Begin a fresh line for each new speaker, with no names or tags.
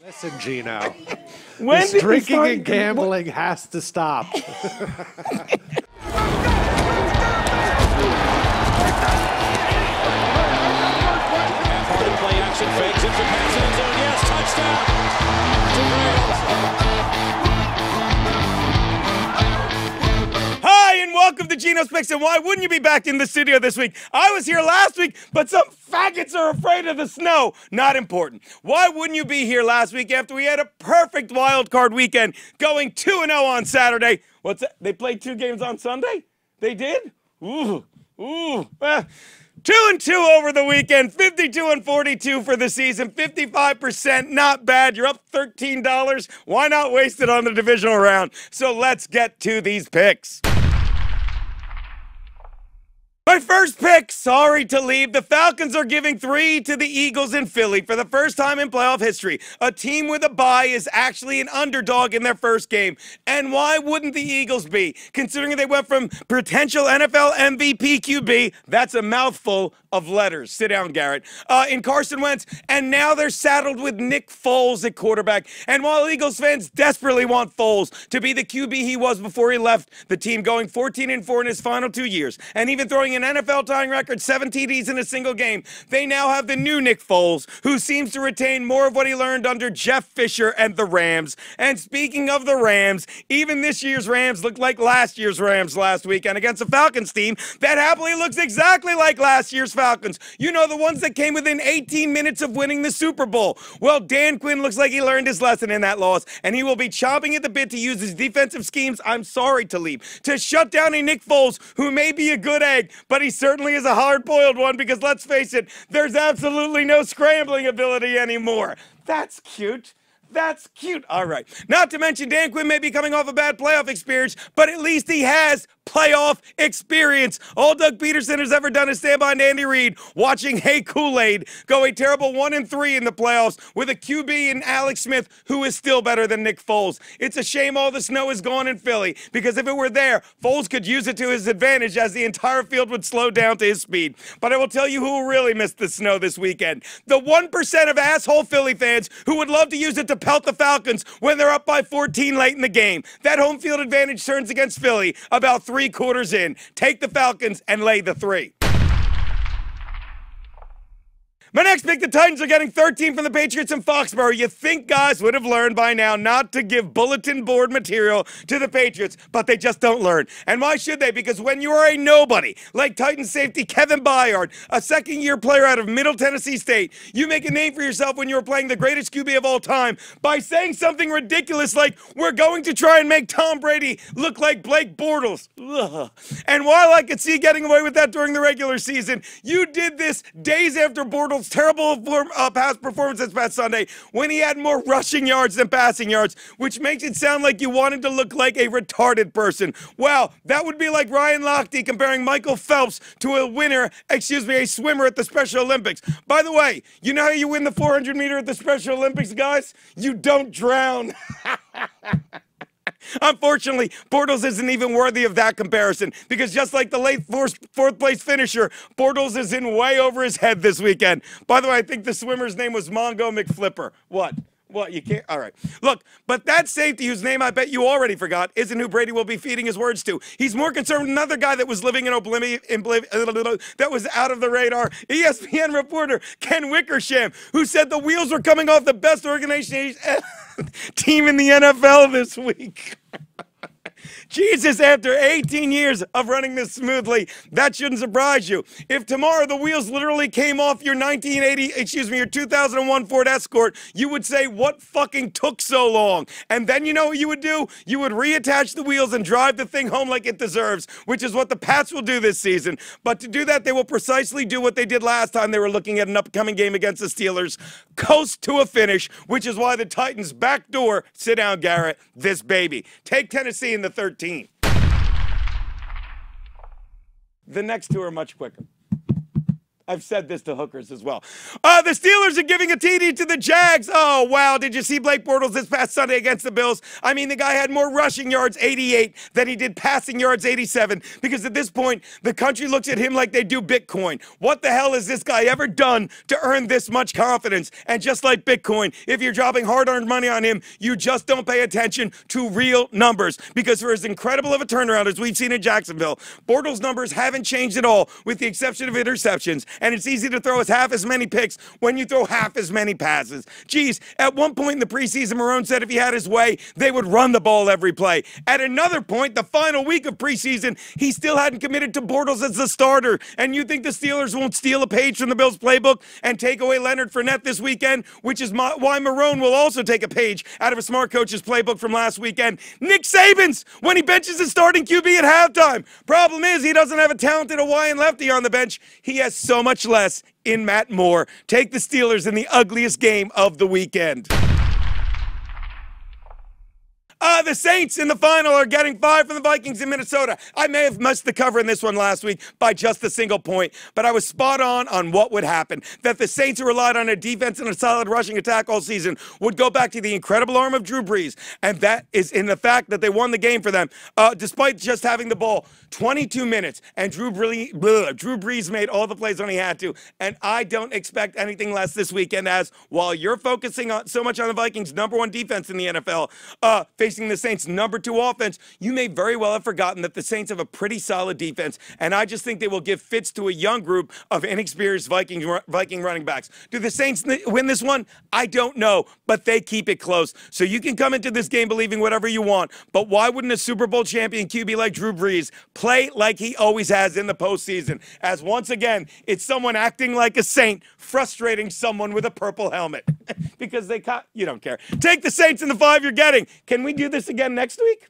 Listen, Geno.
When
This drinking and gambling has to stop.
Play action fakes it for passing zone. Yes, touchdown.
Hi, and welcome to Geno's Picks. And why wouldn't you be back in the studio this week? I was here last week, but some faggots are afraid of the snow. Not important. Why wouldn't you be here last week after we had a perfect wild card weekend, going 2-0 on Saturday? What's that? They played 2 games on Sunday? They did? Ooh. 2-2 over the weekend, 52-42 for the season, 55%, not bad. You're up $13. Why not waste it on the divisional round? So let's get to these picks. My first pick, sorry to leave. The Falcons are giving 3 to the Eagles in Philly for the first time in playoff history. A team with a bye is actually an underdog in their first game. And why wouldn't the Eagles be? Considering they went from potential NFL MVP QB, that's a mouthful of letters. Sit down, Garrett. In Carson Wentz, and now they're saddled with Nick Foles at quarterback. And while Eagles fans desperately want Foles to be the QB he was before he left the team, going 14-4 in his final 2 years, and even throwing an NFL tying record, 7 TDs in a single game, they now have the new Nick Foles, who seems to retain more of what he learned under Jeff Fisher and the Rams. And speaking of the Rams, even this year's Rams look like last year's Rams last weekend against a Falcons team that happily looks exactly like last year's Falcons. You know, the ones that came within 18 minutes of winning the Super Bowl. Well, Dan Quinn looks like he learned his lesson in that loss, and he will be chomping at the bit to use his defensive schemes, I'm sorry to leave, to shut down a Nick Foles who may be a good egg, but he certainly is a hard-boiled one because, let's face it, there's absolutely no scrambling ability anymore. That's cute. That's cute. All right. Not to mention, Dan Quinn may be coming off a bad playoff experience, but at least he has playoff experience. All Doug Peterson has ever done is stand behind Andy Reid, watching Hey Kool-Aid go a terrible 1-3 in the playoffs with a QB in Alex Smith, who is still better than Nick Foles. It's a shame all the snow is gone in Philly, because if it were there, Foles could use it to his advantage as the entire field would slow down to his speed. But I will tell you who really missed the snow this weekend. The 1% of asshole Philly fans who would love to use it to pelt the Falcons when they're up by 14 late in the game. That home field advantage turns against Philly about 3 quarters in. Take the Falcons and lay the 3. My next pick, the Titans are getting 13 from the Patriots in Foxborough. You think guys would have learned by now not to give bulletin board material to the Patriots, but they just don't learn. And why should they? Because when you are a nobody, like Titans safety Kevin Byard, a second-year player out of Middle Tennessee State, you make a name for yourself when you were playing the greatest QB of all time by saying something ridiculous like, we're going to try and make Tom Brady look like Blake Bortles. Ugh. And while I could see getting away with that during the regular season, you did this days after Bortles' terrible pass performance this past Sunday when he had more rushing yards than passing yards, which makes it sound like you wanted to look like a retarded person. Well, that would be like Ryan Lochte comparing Michael Phelps to a swimmer at the Special Olympics. By the way, you know how you win the 400 meter at the Special Olympics, guys? You don't drown. Unfortunately, Bortles isn't even worthy of that comparison, because just like the late fourth place finisher, Bortles is in way over his head this weekend. By the way, I think the swimmer's name was Mongo McFlipper. What? You can't? All right. Look, but that safety, whose name I bet you already forgot, isn't who Brady will be feeding his words to. He's more concerned with another guy that was living in oblivion, that was out of the radar. ESPN reporter Ken Wickersham, who said the wheels were coming off the best organization team in the NFL this week. Jesus, after 18 years of running this smoothly, that shouldn't surprise you. If tomorrow the wheels literally came off your 2001 Ford Escort, you would say, what fucking took so long? And then you know what you would do? You would reattach the wheels and drive the thing home like it deserves, which is what the Pats will do this season. But to do that, they will precisely do what they did last time they were looking at an upcoming game against the Steelers, coast to a finish, which is why the Titans backdoor, sit down, Garrett, this baby. Take Tennessee in the 13. The next 2 are much quicker. I've said this to hookers as well. The Steelers are giving a TD to the Jags. Oh, wow. Did you see Blake Bortles this past Sunday against the Bills? I mean, the guy had more rushing yards, 88, than he did passing yards, 87, because at this point, the country looks at him like they do Bitcoin. What the hell has this guy ever done to earn this much confidence? And just like Bitcoin, if you're dropping hard-earned money on him, you just don't pay attention to real numbers, because for as incredible of a turnaround as we've seen in Jacksonville, Bortles' numbers haven't changed at all, with the exception of interceptions. And it's easy to throw half as many picks when you throw half as many passes. Geez, at one point in the preseason, Marone said if he had his way, they would run the ball every play. At another point, the final week of preseason, he still hadn't committed to Bortles as the starter. And you think the Steelers won't steal a page from the Bills' playbook and take away Leonard Fournette this weekend, which is why Marone will also take a page out of a smart coach's playbook from last weekend. Nick Saban's when he benches his starting QB at halftime. Problem is, he doesn't have a talented Hawaiian lefty on the bench. He has so much less in Matt Moore. Take the Steelers in the ugliest game of the weekend. The Saints in the final are getting 5 from the Vikings in Minnesota. I may have missed the cover in this one last week by just a single point, but I was spot on what would happen. That the Saints, who relied on a defense and a solid rushing attack all season, would go back to the incredible arm of Drew Brees, and that is in the fact that they won the game for them, despite just having the ball 22 minutes, and Drew Brees made all the plays when he had to, and I don't expect anything less this weekend, as while you're focusing on so much on the Vikings' #1 defense in the NFL, facing the Saints' #2 offense, you may very well have forgotten that the Saints have a pretty solid defense, and I just think they will give fits to a young group of inexperienced Viking running backs. Do the Saints win this one? I don't know, but they keep it close. So you can come into this game believing whatever you want, but why wouldn't a Super Bowl champion QB like Drew Brees play like he always has in the postseason? As once again, it's someone acting like a Saint, frustrating someone with a purple helmet. Because you don't care. Take the Saints in the 5 you're getting. Can we do this again next week?